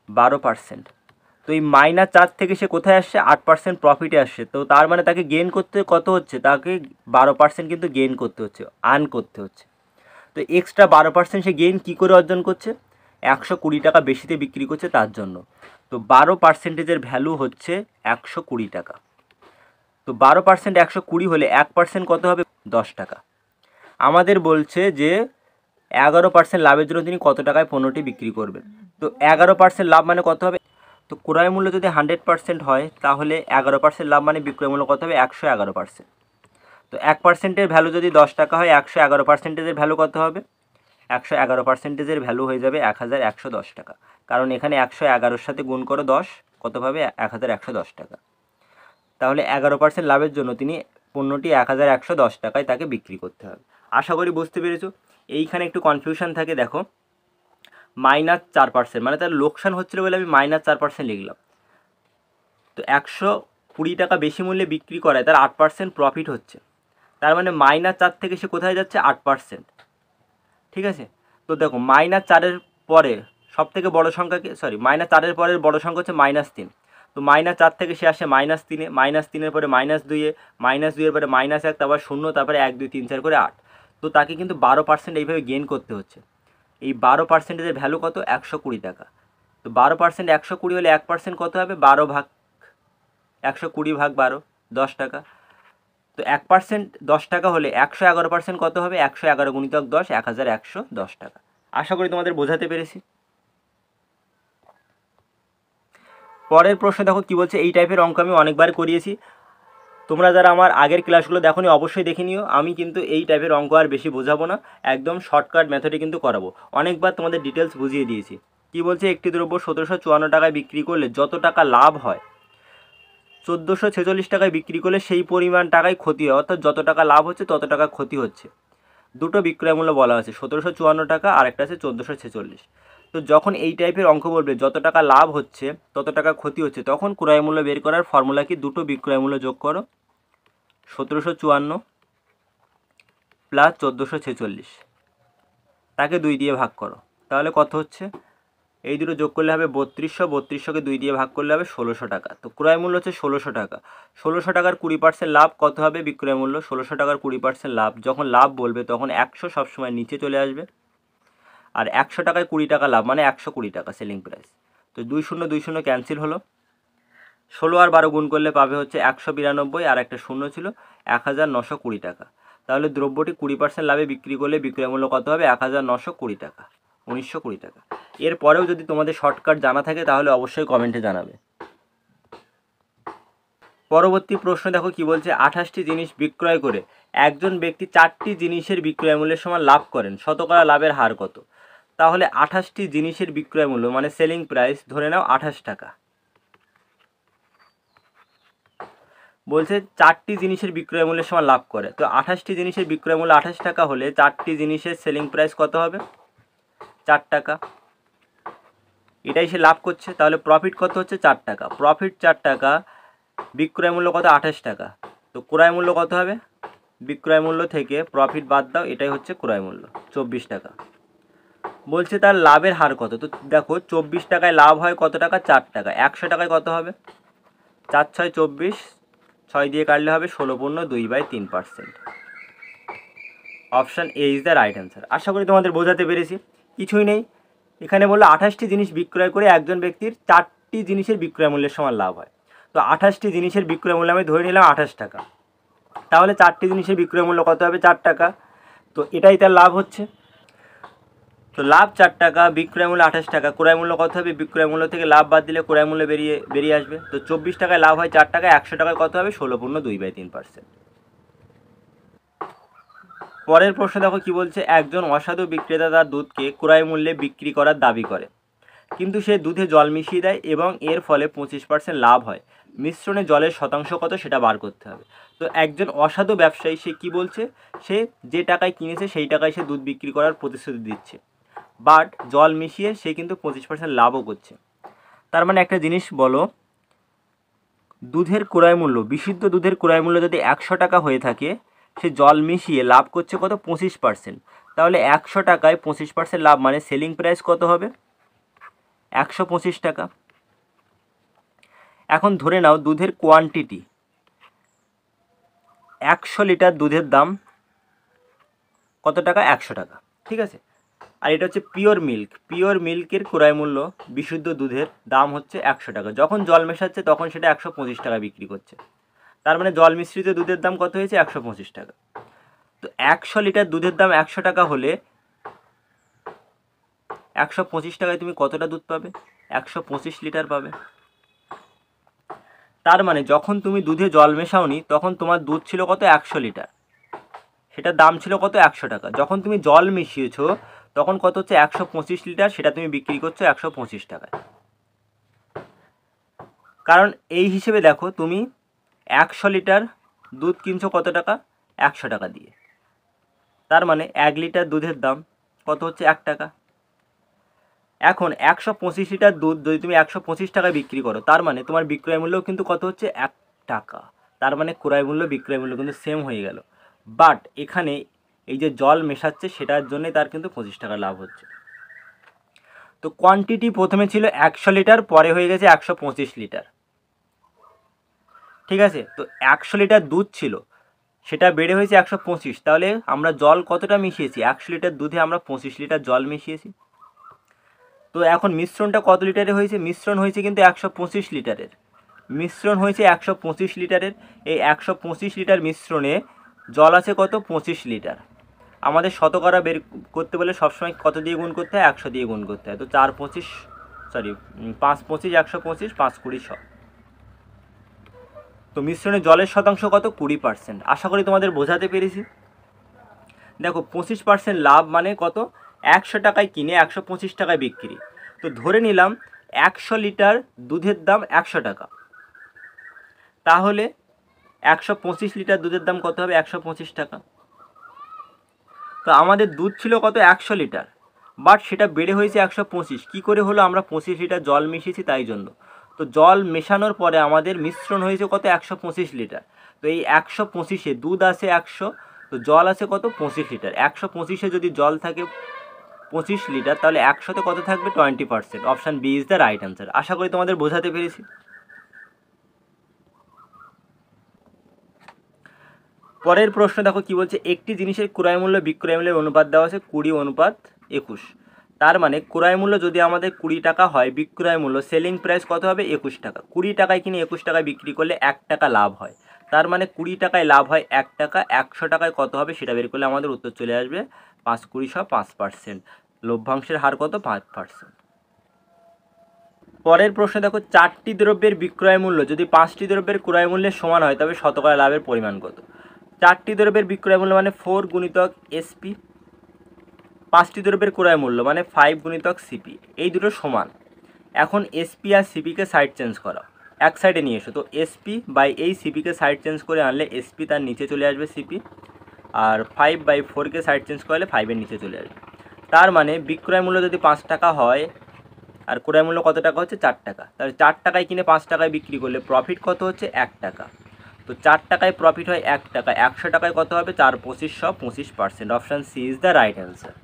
[SPEAKER 1] 12%। তো এই -4 থেকে সে কোথায় আসছে, 8% প্রফিটে আসছে। তো তার মানে তাকে গেইন করতে কত হচ্ছে, তাকে 12% কিন্তু গেইন করতে হচ্ছে, আর্ন করতে হচ্ছে। তো এক্সট্রা 12% সে গেইন কী করে অর্জন করছে, 120 টাকা বেশিতে বিক্রি করছে তার জন্য। তো 12%-এর ভ্যালু হচ্ছে 120 টাকা। তো 12% 120 হলে 1% কত হবে, 10 টাকা। আমাদের বলছে যে 11% লাভের জন্য তিনি কত টাকায় পণ্যটি বিক্রি করবেন। তো 11% লাভ মানে কত হবে, তো ক্রয় মূল্য যদি 100% হয় তাহলে 11% লাভ মানে বিক্রয় মূল্য কত হবে, 111%। তো 1%-এর ভ্যালু যদি 10 টাকা হয়, 111%-এর ভ্যালু কত হবে, 111%-এর ভ্যালু হয়ে যাবে 1110 টাকা। কারণ এখানে 111-র সাথে গুণ করো 10, কত পাবে, 1110 টাকা। তাহলে 11% লাভের জন্য তিনি পণ্যটি 1110 টাকায় তাকে বিক্রি করতে হবে। আশা করি বুঝতে পেরেছো। এইখানে একটু কনফিউশন থাকে, দেখো -4% মানে তার লোকসান হচ্ছিল বলে আমি -4% লিখলাম। তো 120 টাকা বেশি মূল্যে বিক্রি করায় তার 8% প্রফিট হচ্ছে, তার মানে -4 থেকে সে কোথায় যাচ্ছে, 8%। ঠিক আছে। তো দেখো -4-এর পরে সব থেকে বড়ো সংখ্যাকে, -4-এর পরের বড়ো সংখ্যা হচ্ছে -3। তো -4 থেকে সে আসে -3-এ, -3-এর পরে -2-এ, -2-এর পরে -1, তারপর 0, তারপরে 1 2 3 4 করে 8। তো তাকে কিন্তু 12% এইভাবে গেইন করতে হচ্ছে। এই 12%-এর ভ্যালু কত, 120 টাকা। তো 12% 120 হলে 1% কত হবে, 12 ভাগ 120 ভাগ 12, 10 টাকা। তো 1% 10 টাকা হলে 111% কত হবে? 111 গুণিতক 10, 1110 টাকা। আশা করি তোমাদের বোঝাতে পেরেছি। পরের প্রশ্ন দেখো কি বলছে। এই টাইপের অঙ্ক আমি অনেকবার করিয়েছি, তোমরা যারা আমার আগের ক্লাসগুলো দেখোনি অবশ্যই দেখে নিও। আমি কিন্তু এই টাইপের অঙ্ক আর বেশি বোঝাবো না, একদম শর্টকাট মেথডে কিন্তু করাবো। অনেকবার তোমাদের ডিটেলস বুঝিয়ে দিয়েছি। কি বলছে, একটি দ্রব্য 1754 টাকায় বিক্রি করলে যত টাকা লাভ হয় 1446 টাকায় বিক্রি করলে সেই পরিমাণ টাকায় ক্ষতি হয়, অর্থাৎ যত টাকা লাভ হচ্ছে তত টাকা ক্ষতি হচ্ছে। দুটো বিক্রয় মূল্য বলা আছে, 1754 টাকা আর একটা আছে 1446। তো যখন এই টাইপের অঙ্ক বলবে যত টাকা লাভ হচ্ছে তত টাকা ক্ষতি হচ্ছে, তখন ক্রয় মূল্য বের করার ফর্মুলা কি? দুটো বিক্রয় মূল্য যোগ করো, 1754 প্লাস 1446, তাকে 2 দিয়ে ভাগ করো, তাহলে কত হচ্ছে? এই দুটো যোগ করলে হবে 3200, 3200কে 2 দিয়ে ভাগ করলে হবে 1600 টাকা। তো ক্রয় মূল্য হচ্ছে 1600 টাকা। 1600 টাকার 20% লাভ কত হবে? বিক্রয় মূল্য 1600 টাকার 20% লাভ, যখন লাভ বলবে তখন 100 সবসময় নিচে চলে আসবে, আর 100 টাকায় 20 টাকা লাভ মানে 120 টাকা সেলিং প্রাইস। তো 20 20 ক্যান্সেল হলো, 16 আর 12 গুণ করলে পাবে হচ্ছে 192, আর একটা শূন্য ছিল, 1920 টাকা। তাহলে দ্রব্যটি 20% লাভে বিক্রি করলে বিক্রয় মূল্য কত হবে? 1920 টাকা, 1920 টাকা। এরপরেও যদি তোমাদের শর্টকাট জানা থাকে তাহলে অবশ্যই কমেন্টে জানাবে। পরবর্তী প্রশ্ন দেখো কি বলছে। 28টি জিনিস বিক্রয় করে একজন ব্যক্তি 4টি জিনিসের বিক্রয় মূল্যের সমান লাভ করেন, শতকরা লাভের হার কত? তাহলে 28টি জিনিসের বিক্রয় মূল্য মানে সেলিং প্রাইস ধরে নাও 28 টাকা। বলছে 4টি জিনিসের বিক্রয় মূল্যের সমান লাভ করে, তো 28টি জিনিসের বিক্রয় মূল্য 28 টাকা হলে 4টি জিনিসের সেলিং প্রাইস কত হবে? 4 টাকা। এটাই সে লাভ করছে, তাহলে প্রফিট কত হচ্ছে? 4 টাকা। প্রফিট 4 টাকা, বিক্রয় মূল্য কত? 28 টাকা। তো ক্রয় মূল্য কত হবে? বিক্রয় মূল্য থেকে প্রফিট বাদ দাও, এটাই হচ্ছে ক্রয় মূল্য, 24 টাকা। বলছে তার লাভের হার কত? তো দেখো 24 টাকায় লাভ হয় কত টাকা? 4 টাকা। 100 টাকায় কত হবে? 4 6 24, 6 দিয়ে কাটলে হবে 16.2/3%। Option A is the right answer. আশা করি তোমাদের বোঝাতে পেরেছি। কিছুই নেই, এখানে বললো 28টি জিনিস বিক্রয় করে একজন ব্যক্তির 4টি জিনিসের বিক্রয় মূল্যের সমান লাভ হয়। তো 28টি জিনিসের বিক্রয় মূল্য আমি ধরে নিলাম 28 টাকা, তাহলে 4টি জিনিসের বিক্রয় মূল্য কত হবে? 4 টাকা। তো এটাই তার লাভ হচ্ছে। তো লাভ 4 টাকা, বিক্রয় মূল্য 28 টাকা, ক্রয় মূল্য কত হবে? বিক্রয় মূল্য থেকে লাভ বাদ দিলে ক্রয় মূল্য বেরিয়ে আসবে। তো 24 টাকায় লাভ হয় 4 টাকা, 100 টাকায় কত হবে? 16.2/3%। পরের প্রশ্ন দেখো কি বলছে। একজন অসাধু বিক্রেতা তার দুধকে ক্রয় মূল্যে বিক্রি করার দাবি করে, কিন্তু সে দুধে জল মিশিয়ে দেয় এবং এর ফলে 25% লাভ হয়। মিশ্রণে জলের শতাংশ কত সেটা বার করতে হবে। তো একজন অসাধু ব্যবসায়ী সে কি বলছে? সে যে টাকায় কিনেছে সেই টাকায় সে দুধ বিক্রি করার প্রতিশ্রুতি দিচ্ছে, বাট জল মিশিয়ে সে কিন্তু 25% লাভও করছে। তার মানে একটা জিনিস বলো, দুধের ক্রয় মূল্য, বিশুদ্ধ দুধের ক্রয় মূল্য যদি 100 টাকা হয়ে থাকে, সে জল মিশিয়ে লাভ করছে কত? 25%। তাহলে 100 টাকায় 25% লাভ মানে সেলিং প্রাইস কত হবে? 125 টাকা। এখন ধরে নাও দুধের কোয়ান্টিটি, 100 লিটার দুধের দাম কত টাকা? 100 টাকা, ঠিক আছে। আর এটা হচ্ছে পিওর মিল্ক, পিওর মিল্কের ক্রয় মূল্য, বিশুদ্ধ দুধের দাম হচ্ছে 100 টাকা। যখন জল মেশাচ্ছে তখন সেটা 125 টাকা বিক্রি করছে। তার মানে জল মিশ্রিত দুধের দাম কত হয়েছে? 125 টাকা। তো 100 লিটার দুধের দাম 100 টাকা হলে 125 টাকায় তুমি কতটা দুধ পাবে? 125 লিটার পাবে। তার মানে যখন তুমি দুধে জল মেশাওনি তখন তোমার দুধ ছিল কত? 100 লিটার, সেটার দাম ছিল কত? 100 টাকা। যখন তুমি জল মিশিয়েছো তখন কত হচ্ছে? 125 লিটার, সেটা তুমি বিক্রি করছো 125 টাকায়। কারণ এই হিসেবে দেখো, তুমি 100 লিটার দুধ কিনছো কত টাকা? 100 টাকা দিয়ে। তার মানে 1 লিটার দুধের দাম কত হচ্ছে? 1 টাকা। এখন 125 লিটার দুধ যদি তুমি 125 টাকায় বিক্রি করো, তার মানে তোমার বিক্রয় মূল্যও কিন্তু কত হচ্ছে? 1 টাকা। তার মানে ক্রয় মূল্য বিক্রয় মূল্য কিন্তু সেম হয়ে গেল, বাট এখানে এই যে জল মেশাচ্ছে সেটার জন্যে তার কিন্তু 25 টাকা লাভ হচ্ছে। তো কোয়ান্টিটি প্রথমে ছিল 100 লিটার, পরে হয়ে গেছে 125 লিটার, ঠিক আছে। তো 100 লিটার দুধ ছিল, সেটা বেড়ে হয়েছে 125। তাহলে আমরা জল কতটা মিশিয়েছি? 100 লিটার দুধে আমরা 25 লিটার জল মিশিয়েছি। তো এখন মিশ্রণটা কত লিটারে হয়েছে? মিশ্রণ হয়েছে কিন্তু 125 লিটারের। মিশ্রণ হয়েছে 125 লিটারের। এই 125 লিটার মিশ্রণে জল আছে কত? 25 লিটার। আমাদের শতকরা বের করতে বলে সবসময় কত দিয়ে গুণ করতে হয়? 100 দিয়ে গুণ করতে হয়। তো 5 25 125 5 20 100। তো মিশ্রণে জলের শতাংশ কত? 20%। আশা করি তোমাদের বোঝাতে পেরেছি। দেখো 25% লাভ মানে কত? 100 টাকায় কিনে 125 টাকায় বিক্রি। তো ধরে নিলাম 100 লিটার দুধের দাম 100 টাকা, তাহলে 125 লিটার দুধের দাম কত হবে? 125 টাকা। তো আমাদের দুধ ছিল কত? 100 লিটার, বাট সেটা বেড়ে হয়েছে 125। কী করে হলো? আমরা 25 লিটার জল মিশিয়েছি তাই জন্য। তো জল মেশানোর পরে আমাদের মিশ্রণ হয়েছে কত? 125 লিটার। তো এই 125-এ দুধ আছে 100, তো জল আছে কত? 25 লিটার। 125-এ যদি জল থাকে 25 লিটার, তাহলে 100-তে কত থাকবে? 20%। Option B is the right answer. আশা করি তোমাদের বোঝাতে পেরেছি। পরের প্রশ্ন দেখো কি বলছে, একটি জিনিসের ক্রয় মূল্য বিক্রয় মূল্যের অনুপাত দেওয়া আছে 20:21। তার মানে ক্রয় মূল্য যদি আমাদের 20 টাকা হয়, বিক্রয় মূল্য সেলিং প্রাইস কত হবে? 21 টাকা। 20 টাকায় কিনে 21 টাকায় বিক্রি করলে 1 টাকা লাভ হয়। তার মানে 20 টাকায় লাভ হয় 1 টাকা। 100 টাকায় কত হবে সেটা বের করলে আমাদের উত্তর চলে আসবে 5 20 5%। লভ্যাংশের হার কত? 5%। পরের প্রশ্ন দেখো, 4টি দ্রব্যের বিক্রয় মূল্য যদি 5টি দ্রব্যের ক্রয় মূল্যের সমান হয় তবে শতকরা লাভের পরিমাণ কত? 4টি দ্রব্যের বিক্রয় মূল্য মানে 4 গুণিতক এসপি, 5টি দ্রব্যের ক্রয় মূল্য মানে 5 গুণিতক সিপি, এই দুটো সমান। এখন এসপি আর সিপিকে সাইড চেঞ্জ করা, এক সাইডে নিয়ে এসো। তো এসপি বাই এই সিপিকে সাইড চেঞ্জ করে আনলে এসপি তার নিচে চলে আসবে সিপি, আর 5/4কে সাইড চেঞ্জ করলে 5-এর নিচে চলে আসবে। তার মানে বিক্রয় মূল্য যদি 5 টাকা হয় আর ক্রয় মূল্য কত টাকা হচ্ছে? 4 টাকা। তাহলে 4 টাকায় কিনে 5 টাকায় বিক্রি করলে প্রফিট কত হচ্ছে? 1 টাকা। তো 4 টাকায় প্রফিট হয় 1 টাকা। 100 টাকায় কত হবে? 4 25 25%। Option C is the right answer.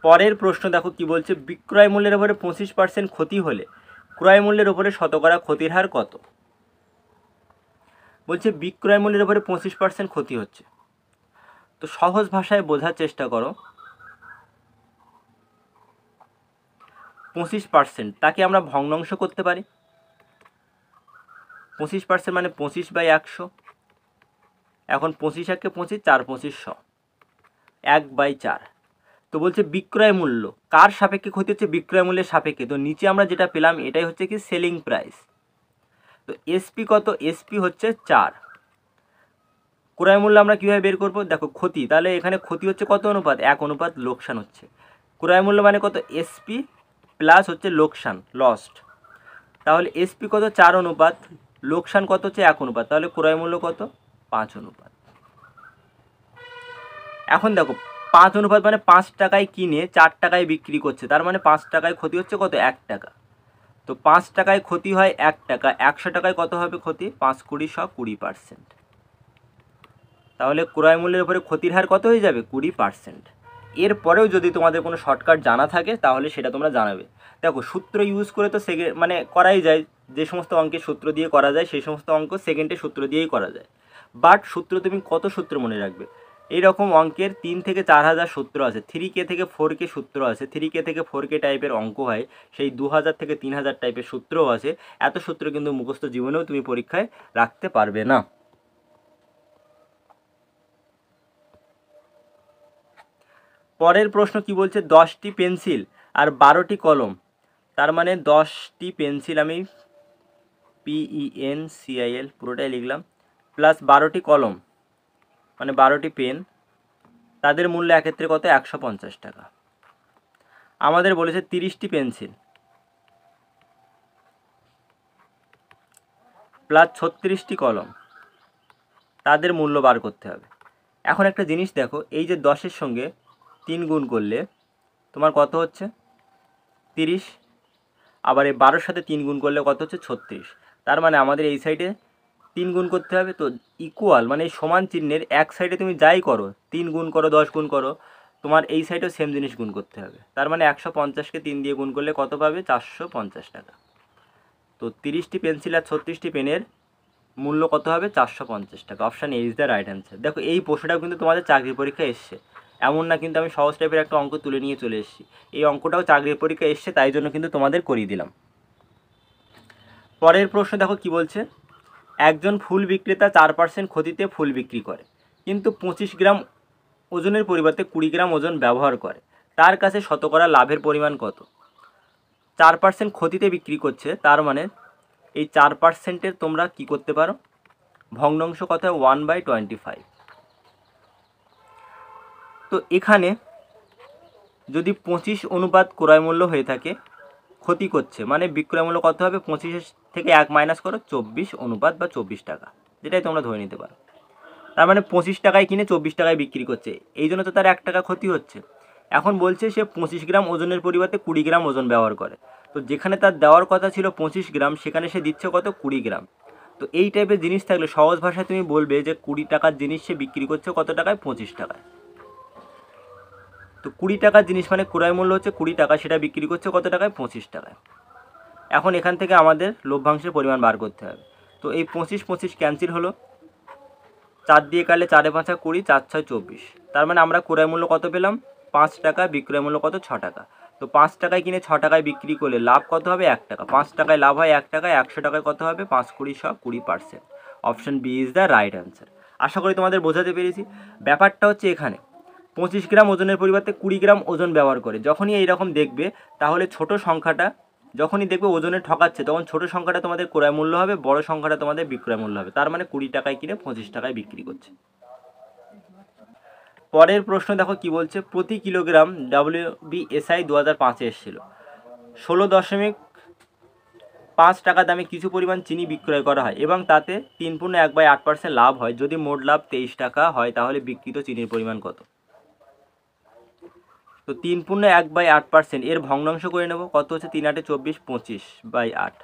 [SPEAKER 1] পরের প্রশ্ন দেখো কি বলছে, বিক্রয় মূল্যের উপরে 25% ক্ষতি হলে ক্রয় মূল্যের উপরে শতকরা ক্ষতির হার কত? বলছে বিক্রয় মূল্যের উপরে 25% ক্ষতি হচ্ছে। তো সহজ ভাষায় বোঝার চেষ্টা করো। 25% তাকে আমরা ভগ্নাংশ করতে পারি। 25% মানে 25/100। এখন 25 একে 25, 4 25 100, 1/4। তো বলছে বিক্রয় মূল্য কার সাপেক্ষে ক্ষতি হচ্ছে? বিক্রয় মূল্যের সাপেক্ষে। তো নিচে আমরা যেটা পেলাম এটাই হচ্ছে কি সেলিং প্রাইস। তো এসপি কত? এসপি হচ্ছে 4। ক্রয় মূল্য আমরা কীভাবে বের করবো? দেখো ক্ষতি, তাহলে এখানে ক্ষতি হচ্ছে কত অনুপাত? 1 অনুপাত লোকসান হচ্ছে। ক্রয় মূল্য মানে কত? এসপি প্লাস হচ্ছে লোকসান, লস্ট। তাহলে এসপি কত? 4 অনুপাত, লোকসান কত হচ্ছে? 1 অনুপাত। তাহলে ক্রয় মূল্য কত? 5 অনুপাত। এখন দেখো 5 অনুপাত মানে 5 টাকায় কিনে 4 টাকায় বিক্রি করছে, তার মানে 5 টাকায় ক্ষতি হচ্ছে কত? 1 টাকা। তো 5 টাকায় ক্ষতি হয় 1 টাকা। 100 টাকায় কত হবে ক্ষতি? 5 20 20%। তাহলে ক্রয় মূল্যের উপরে ক্ষতির হার কত হয়ে যাবে? 20%। এরপরেও যদি তোমাদের কোনো শর্টকাট জানা থাকে তাহলে সেটা তোমরা জানাবে। দেখো সূত্র ইউজ করে তো মানে করাই যায়, যে সমস্ত অঙ্কের সূত্র দিয়ে করা যায় সেই সমস্ত অঙ্ক সেকেন্ডে সূত্র দিয়েই করা যায়। বাট সূত্র তুমি কত সূত্র মনে রাখবে? এইরকম অঙ্কের 3 থেকে 4,000 সূত্র আছে। 3K থেকে 4K সূত্র আছে। 3K থেকে 4K টাইপের অঙ্ক হয়, সেই 2000 থেকে 3000 টাইপের সূত্রও আছে। এত সূত্র কিন্তু মুখস্থ জীবনেও তুমি পরীক্ষায় রাখতে পারবে না। পরের প্রশ্ন কি বলছে, 10টি পেন্সিল আর 12টি কলম, তার মানে 10টি পেন্সিল, আমি PENCIL পুরোটাই লিখলাম, প্লাস 12টি কলম মানে 12টি পেন, তাদের মূল্য এক্ষেত্রে কত? 150 টাকা। আমাদের বলেছে 30টি পেন্সিল প্লাস 36টি কলম, তাদের মূল্য বার করতে হবে। এখন একটা জিনিস দেখো, এই যে 10-এর সঙ্গে 3 গুণ করলে তোমার কত হচ্ছে? 30। আবার এই 12-র সাথে 3 গুণ করলে কত হচ্ছে? 36। তার মানে আমাদের এই সাইডে 3 গুণ করতে হবে। তো ইকুয়াল মানে এই সমান চিহ্নের এক সাইডে তুমি যাই করো, 3 গুণ করো 10 গুণ করো, তোমার এই সাইডেও সেম জিনিস গুণ করতে হবে। তার মানে 150-কে 3 দিয়ে গুণ করলে কত পাবে? 450 টাকা। তো 30টি পেন্সিল আর 36টি পেনের মূল্য কত হবে? 450 টাকা। Option A is the right answer. দেখো এই প্রশ্নটাও কিন্তু তোমাদের চাকরির পরীক্ষায় এসছে, এমন না কিন্তু আমি সহজ টাইপের একটা অঙ্ক তুলে নিয়ে চলে এসেছি। এই অঙ্কটাও চাকরির পরীক্ষায় এসছে, তাই জন্য কিন্তু তোমাদের করিয়ে দিলাম। পরের প্রশ্ন দেখো কি বলছে, একজন ফুল বিক্রেতা 4% ক্ষতিতে ফুল বিক্রি করে, কিন্তু 25 গ্রাম ওজনের পরিবর্তে 20 গ্রাম ওজন ব্যবহার করে, তার কাছে শতকরা লাভের পরিমাণ কত? 4% ক্ষতিতে বিক্রি করছে, তার মানে এই 4%-এর তোমরা কি করতে পারো, ভগ্নাংশ কত হয় 1/25। তো এখানে যদি 25 অনুপাত ক্রয় মূল্য হয়ে থাকে, ক্ষতি করছে মানে বিক্রয় মূল্য কত হবে, 25 থেকে 1 মাইনাস করো 24 অনুপাত বা 24 টাকা, যেটাই তোমরা ধরে নিতে পারো। তার মানে 25 টাকায় কিনে 24 টাকায় বিক্রি করছে, এই জন্য তো তার 1 টাকা ক্ষতি হচ্ছে। এখন বলছে সে 25 গ্রাম ওজনের পরিবর্তে 20 গ্রাম ওজন ব্যবহার করে, তো যেখানে তার দেওয়ার কথা ছিল 25 গ্রাম, সেখানে সে দিচ্ছে কত, 20 গ্রাম। তো এই টাইপের জিনিস থাকলে সহজ ভাষায় তুমি বলবে যে 20 টাকার জিনিস সে বিক্রি করছে কত টাকায়, 25 টাকায়। তো 20 টাকার জিনিস মানে ক্রয় মূল্য হচ্ছে 20 টাকা, সেটা বিক্রি করছে কত টাকায়, 25 টাকায়। এখন এখান থেকে আমাদের লভ্যাংশের পরিমাণ বার করতে হবে। তো এই 25 ক্যান্সেল হলো, 4 দিয়ে কাটলে 4 5 20, 4 6 24। তার মানে আমরা ক্রয় মূল্য কত পেলাম, 5 টাকা, বিক্রয় মূল্য কত, 6 টাকা। তো 5 টাকায় কিনে 6 টাকায় বিক্রি করলে লাভ কত হবে, 1 টাকা। 5 টাকায় লাভ হয় 1 টাকায়, 100 টাকায় কত হবে, 5 20 20%। Option B is the right answer. আশা করি তোমাদের বোঝাতে পেরেছি। ব্যাপারটা হচ্ছে এখানে 25 গ্রাম ওজনের পরিবর্তে 20 গ্রাম ওজন ব্যবহার করে, যখনই এইরকম দেখবে তাহলে ছোট সংখ্যাটা, যখনই দেখবে ওজনে ঠকাচ্ছে, তখন ছোট সংখ্যাটা তোমাদের ক্রয় মূল্য হবে, বড় সংখ্যাটা তোমাদের বিক্রয় মূল্য হবে। তার মানে 20 টাকায় কিনে 25 টাকায় বিক্রি করছে। পরের প্রশ্ন দেখো কি বলছে, প্রতি কিলোগ্রাম WBSI 2005 এসেছিল 16.5 টাকা দামে কিছু পরিমাণ চিনি বিক্রয় করা হয় এবং তাতে 3.1/8% লাভ হয়। যদি মোট লাভ 23 টাকা হয় তাহলে বিক্রিত চিনির পরিমাণ কত? তো 3.1/8% এর ভগ্নাংশ করে নেব, কত হচ্ছে, 3 8 24, 25/8।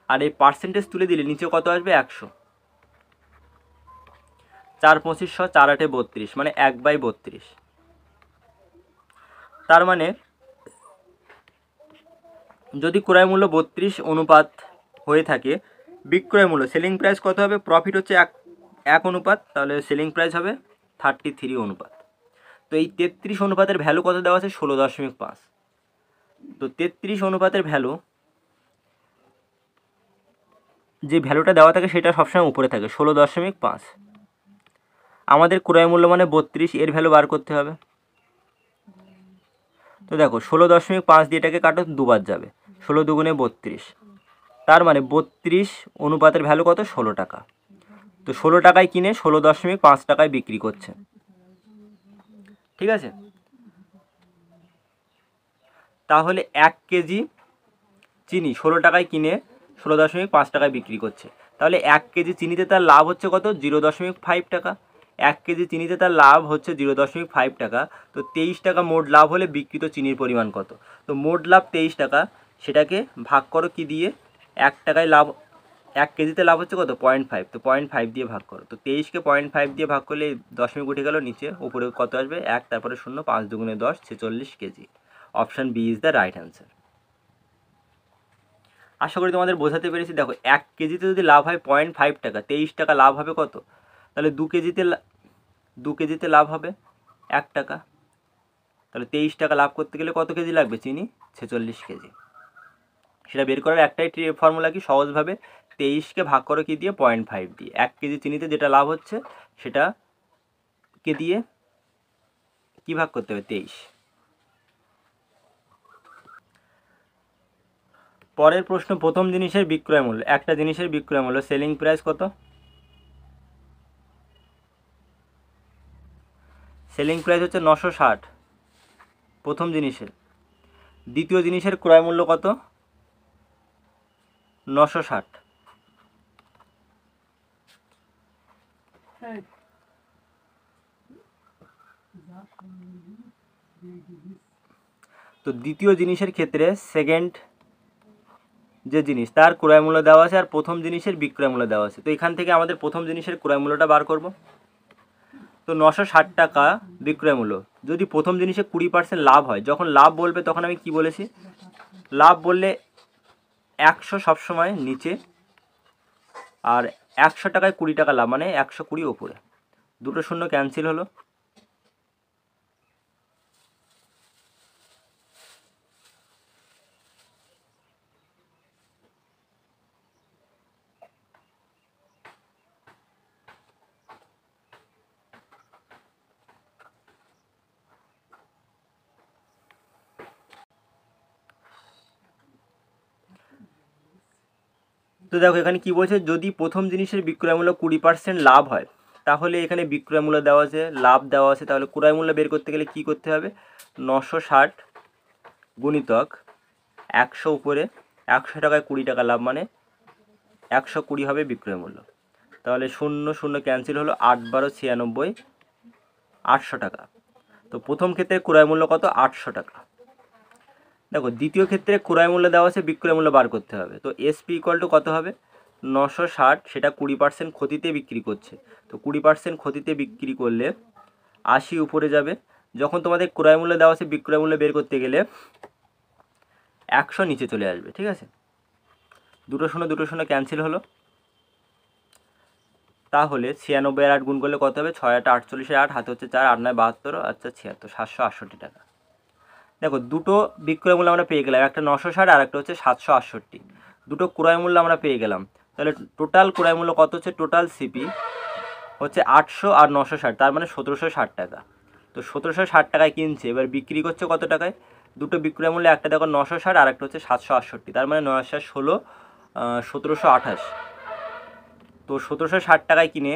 [SPEAKER 1] আর এই পার্সেন্টেজ তুলে দিলে নিচে কত আসবে, 100। 4 25 4 8 32, মানে 1/32। তার মানে যদি ক্রয় মূল্য 32 অনুপাত হয়ে থাকে, বিক্রয় মূল্য সেলিং প্রাইস কত হবে, প্রফিট হচ্ছে 1 অনুপাত, তাহলে সেলিং প্রাইস হবে 33 অনুপাত। তো এই 33 অনুপাতের ভ্যালু কত দেওয়া আছে, 16.5। তো 33 অনুপাতের ভ্যালু, যে ভ্যালুটা দেওয়া থাকে সেটা সবসময় উপরে থাকে, 16.5। আমাদের ক্রয় মূল্য মানে 32, এর ভ্যালু বার করতে হবে। তো দেখো 16.5 দিয়ে এটাকে কাটো, দুবার যাবে, 16 দুগুণে 32। তার মানে 32 অনুপাতের ভ্যালু কত, 16 টাকা। তো 16 টাকায় কিনে 16.5 টাকায় বিক্রি করছে, ঠিক আছে। তাহলে 1 কেজি চিনি 16 টাকায় কিনে 16.5 টাকায় বিক্রি করছে, তাহলে 1 কেজি চিনিতে তার লাভ হচ্ছে কত, 0.5 টাকা। 1 কেজি চিনিতে তার লাভ হচ্ছে 0.5 টাকা। তো 23 টাকা মোট লাভ হলে বিক্রিত চিনির পরিমাণ কত? তো মোট লাভ 23 টাকা, সেটাকে ভাগ করো কি দিয়ে, 1 টাকায় লাভ, 1 কেজিতে লাভ হচ্ছে কত, 0.5, তো 0.5 দিয়ে ভাগ করো। তো 23কে 0.5 দিয়ে ভাগ করলে দশমিক উঠে গেল নিচে, উপরে কত আসবে, 1, তারপরে 0, 5 দুগুণে 10, 46 কেজি। Option B is the right answer. আশা করি তোমাদের বোঝাতে পেরেছি। দেখো 1 কেজিতে যদি লাভ হয় 0.5 টাকা, 23 টাকা লাভ হবে কত, তাহলে 2 কেজিতে লাভ হবে 1 টাকা। তাহলে 23 টাকা লাভ করতে গেলে কত কেজি লাগবে, চিনি 46 কেজি। সেটা বের করার একটাই ফর্মুলা, কি সহজভাবে 23কে ভাগ করো কি দিয়ে, 0.5 দিয়ে। 1 কেজি চিনিতে যেটা লাভ হচ্ছে সেটাকে দিয়ে কি ভাগ করতে হবে, 23। পরের প্রশ্ন, প্রথম জিনিসের বিক্রয় মূল্য, একটা জিনিসের বিক্রয় মূল্য সেলিং প্রাইস কত? সেলিং প্রাইস হচ্ছে 960 প্রথম জিনিসের। দ্বিতীয় জিনিসের ক্রয় মূল্য কত, 960। তো দ্বিতীয় জিনিসের ক্ষেত্রে সেকেন্ড যে জিনিস তার ক্রয় মূল্য দেওয়া আছে আর প্রথম জিনিসের বিক্রয় মূল্য দেওয়া আছে। তো এখান থেকে আমাদের প্রথম জিনিসের ক্রয় মূল্যটা বার করব। তো 960 টাকা বিক্রয় মূল্য, যদি প্রথম জিনিসে 20% লাভ হয়, যখন লাভ বলবে তখন আমি কি বলেছি, লাভ বললে 100 সবসময় নিচে, আর 100 টাকায় 20 টাকা লাভ, মানে 120 ওপরে। দুটো শূন্য ক্যান্সেল হলো, তো দেখো এখানে কি বলছে, যদি প্রথম জিনিসের বিক্রয় মূল্য 20% লাভ হয়, তাহলে এখানে বিক্রয় মূল্য দেওয়া আছে, লাভ দেওয়া আছে, তাহলে ক্রয় মূল্য বের করতে গেলে কি করতে হবে, 960 গুণিতক 100 উপরে 100 টাকায় 20 টাকা লাভ, মানে 120 হবে বিক্রয় মূল্য। তাহলে 0 0 ক্যান্সেল হলো, 8 12 96, 800 টাকা। তো প্রথম ক্ষেত্রে ক্রয় মূল্য কত, 800 টাকা। দেখো দ্বিতীয় ক্ষেত্রে ক্রয় মূল্য দেওয়া আছে, বিক্রয় মূল্য বার করতে হবে। তো এসপি ইকুয়াল টু কত হবে, 960, সেটা 20% ক্ষতিতে বিক্রি করছে। তো 20% ক্ষতিতে বিক্রি করলে 80 উপরে যাবে। যখন তোমাদের ক্রয় মূল্য দেওয়া আছে, বিক্রয় মূল্য বের করতে গেলে 100 নিচে চলে আসবে, ঠিক আছে। 2 0 ক্যান্সেল হলো। তাহলে 96 আর 8 গুণ করলে কত হবে, 6 8 48, 8 হাতে হচ্ছে 4, 8 9 72, আচ্ছা 76, 768 টাকা। দেখো দুটো বিক্রয় মূল্য আমরা পেয়ে গেলাম, একটা 960 আর একটা হচ্ছে 768। দুটো ক্রয় মূল্য আমরা পেয়ে গেলাম। তাহলে টোটাল ক্রয় মূল্য কত হচ্ছে, টোটাল সিপি হচ্ছে 800 আর 960, তার মানে 1760 টাকা। তো 1760 টাকায় কিনছে, এবার বিক্রি করছে কত টাকায়, দুটো বিক্রয় মূল্য, একটা দেখো 960 আর একটা হচ্ছে 768, তার মানে 9 16 1728। তো 1760 টাকায় কিনে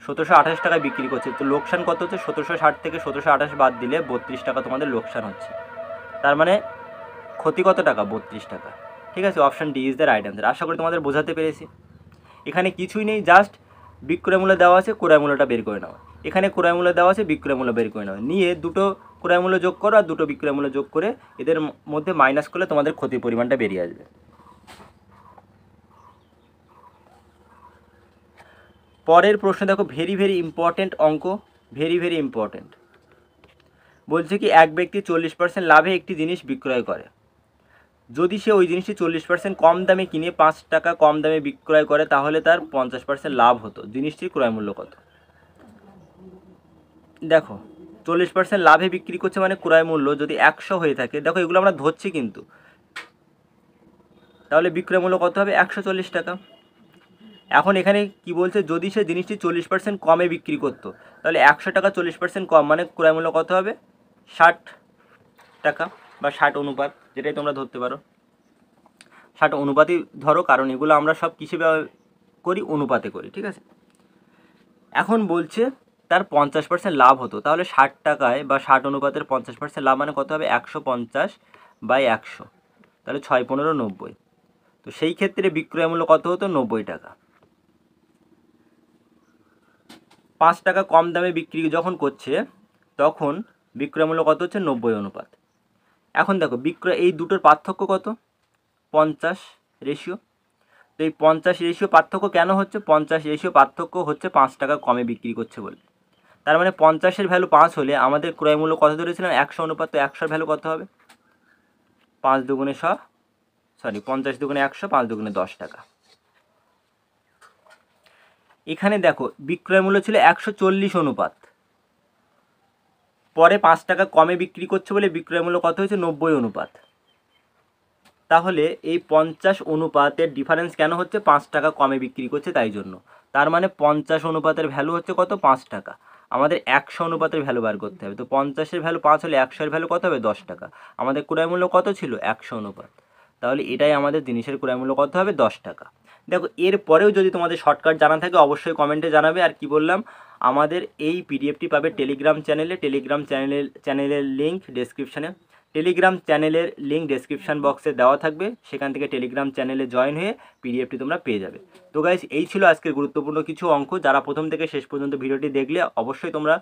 [SPEAKER 1] 1728 টাকায় বিক্রি করছে। তো লোকসান কত হচ্ছে, 1760 থেকে 1728 বাদ দিলে 32 টাকা তোমাদের লোকসান হচ্ছে। তার মানে ক্ষতি কত টাকা, 32 টাকা। ঠিক আছে, option D is the right answer. আশা করি তোমাদের বোঝাতে পেরেছি। এখানে কিছুই নেই, জাস্ট বিক্রয় মূল্য দেওয়া আছে, ক্রয় মূল্যটা বের করে নাও। এখানে ক্রয় মূল্য দেওয়া আছে, বিক্রয় মূল্য বের করে নাও, নিয়ে দুটো ক্রয় মূল্য যোগ করো আর দুটো বিক্রয় মূল্য যোগ করে এদের মধ্যে মাইনাস করলে তোমাদের ক্ষতির পরিমাণটা বেরিয়ে আসবে। পরের প্রশ্ন দেখো, ভেরি ভেরি ইম্পর্টেন্ট অঙ্ক, ভেরি ভেরি ইম্পর্টেন্ট। বলছে কি, এক ব্যক্তি 40% লাভে একটি জিনিস বিক্রয় করে। যদি সে ওই জিনিসটি 40% কম দামে কিনে 5 টাকা কম দামে বিক্রয় করে, তাহলে তার 50% লাভ হতো। জিনিসটির ক্রয় মূল্য কত? দেখো 40% লাভে বিক্রি করছে মানে ক্রয় মূল্য যদি 100 হয়ে থাকে, দেখো এগুলো আমরা ধরছি কিন্তু, তাহলে বিক্রয় মূল্য কত হবে, 140 টাকা। এখন এখানে কি বলছে, যদি সে জিনিসটি 40% কমে বিক্রি করতো, তাহলে 100 টাকা 40% কম, মানে ক্রয় মূল্য কত হবে, 60 টাকা বা 60 অনুপাত, যেটাই তোমরা ধরতে পারো। 60 অনুপাতই ধরো, কারণ এগুলো আমরা সব কিসে করি, অনুপাতে করি, ঠিক আছে। এখন বলছে তার 50% লাভ হতো, তাহলে 60 টাকায় বা 60 অনুপাতের 50% লাভ মানে কত হবে, 150 বাই 100, তাহলে 6 15 90। তো সেই ক্ষেত্রে বিক্রয় মূল্য কত হতো, 90 টাকা। 5 টাকা কম দামে বিক্রি যখন করছে, তখন বিক্রয় মূল্য কত হচ্ছে, 90 অনুপাত। এখন দেখো বিক্রয়, এই দুটোর পার্থক্য কত, 50 রেশিও। তো এই 50 রেশিও পার্থক্য কেন হচ্ছে, 50 রেশিও পার্থক্য হচ্ছে 5 টাকা কমে বিক্রি করছে বলে। তার মানে 50-এর ভ্যালু 5 হলে আমাদের ক্রয় মূল্য কত ধরেছিলাম, 100 অনুপাত। তো 100-এর ভ্যালু কত হবে, 5 দুগুণে 50 দুগুণে 100, 5 দুগুণে 10 টাকা। এখানে দেখো বিক্রয় মূল্য ছিল 140 অনুপাত, পরে 5 টাকা কমে বিক্রি করছে বলে বিক্রয় মূল্য কত হয়েছে, 90 অনুপাত। তাহলে এই 50 অনুপাতের ডিফারেন্স কেন হচ্ছে, 5 টাকা কমে বিক্রি করছে তাই জন্য। তার মানে 50 অনুপাতের ভ্যালু হচ্ছে কত, 5 টাকা। আমাদের 100 অনুপাতের ভ্যালু বার করতে হবে। তো 50-এর ভ্যালু 5 হলে 100-এর ভ্যালু কত হবে, 10 টাকা। আমাদের ক্রয় মূল্য কত ছিল, 100 অনুপাত। তাহলে এটাই আমাদের জিনিসের ক্রয় মূল্য কত হবে, 10 টাকা। দেখো এরপরেও যদি তোমাদের শর্টকাট জানা থাকে অবশ্যই কমেন্টে জানাবে। আর কি বললাম, আমাদের এই পিডিএফটি পাবে টেলিগ্রাম চ্যানেলে। টেলিগ্রাম চ্যানেলের লিঙ্ক ডেসক্রিপশানে, টেলিগ্রাম চ্যানেলের লিঙ্ক ডেসক্রিপশান বক্সে দেওয়া থাকবে, সেখান থেকে টেলিগ্রাম চ্যানেলে জয়েন হয়ে পিডিএফটি তোমরা পেয়ে যাবে। তো গাইস, এই ছিল আজকের গুরুত্বপূর্ণ কিছু অঙ্ক। যারা প্রথম থেকে শেষ পর্যন্ত ভিডিওটি দেখলে অবশ্যই তোমরা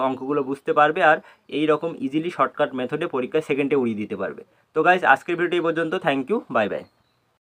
[SPEAKER 1] অঙ্কগুলো বুঝতে পারবে, আর এই রকম ইজিলি শর্টকাট মেথডে পরীক্ষায় সেকেন্ডে উড়িয়ে দিতে পারবে। তো গাইস, আজকের ভিডিওটি এই পর্যন্ত। Thank you, bye by.